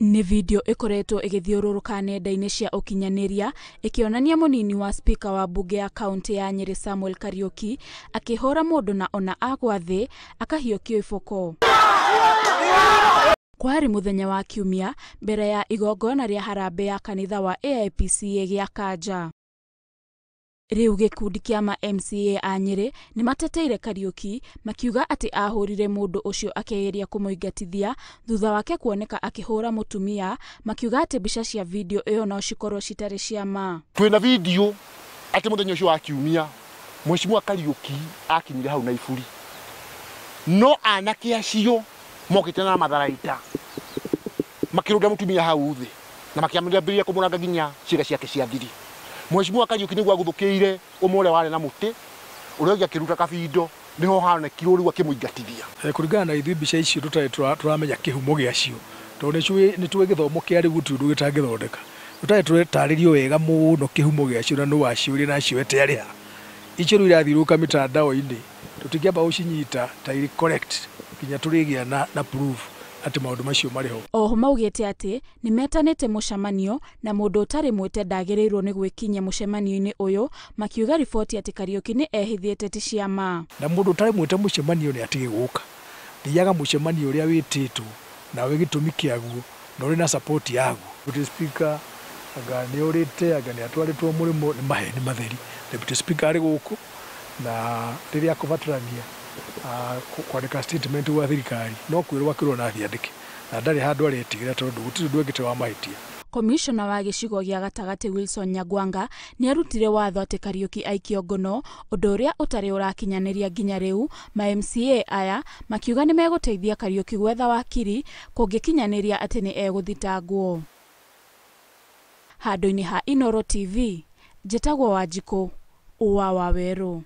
Ni video ikoretwo igithiururuka nenda-ini cia ukinyaniria ikionania munini wa spika wa bunge ya kaunti ya Nyeri Samuel Kariuki akihora mundu na ona agwa thi akahiokio iboko. Kwari muthenya wa Kiumia mbere ya igongona ria harambe ya kanitha wa AIPCA gia Kanja. Riu gikundi kia ma MCA a Nyeri ni mateteire Kariuki makiuga ati ahurire mundu ucio akegeria kumuingatithia thutha wake kuoneka akihura mutumia, makiuga ati bica cia video iyo no cikorwo citari cia ma. Twina video ati muthenya ucio wa Kiumia Mheshimiwa Kariuki akinyire hau na iburi no anake acio mokite na matharaita makiruga mutumia hau thi na makiamwambia kumuranga ginya ciĩga ciake cia thiri. Mheshimiwa Kariuki niguo aguthukiire umure wale na muti uria akiruta kabindo niho hana kiruru akimuingatithia. Kuringana na ithui bica icio turamenya kihumo giacio tondu ni tuwe githomo kia riu tundu gitangithondeka tutaririo wega muno kihumo giacio na no waciuri na ciwete aria icio irathiruka mitandao-ini tutingiamba ucinyita ta iri correct kinya turigia na proof ati maundu macio mariho. Oho maugite ati ni metanite mucemanio na mundu utari mwite ndagirirwo ni gwikinya mucemanio-ini uyu, makiuga riboti ati Kariuki ni ehithiete ti cia ma. Na mundu utari mwite mucemanio ni atige guka thiaga mucemanio uria wititwo na we gitumi kiaguo na uri na support yaguo. Deputy Speaker anga ni urite anga ni atwaritwo murimo ni maheni matheri. Deputy Speaker ari guku na riria kubatarania kwandika statement wa thirikari no kwirwa kirwo na thiandike na ndari handu aretigira tondu gutiri ndwegite wa mahitia. Commissioner wa gicigo gia gatagati Wilson Nyagwanga ni arutire watho ati Kariuki aikio ngono, undu uria utari urakinyaniria ginya riu. Ma MCA aya makiuga ni meguteithia Kariuki gwetha wakiri kungikinyaniria ati ni eguthitangwo. Handu-ini ha Inooro TV, Njĩtagwo Wanjikũ, Ũwa Waweru.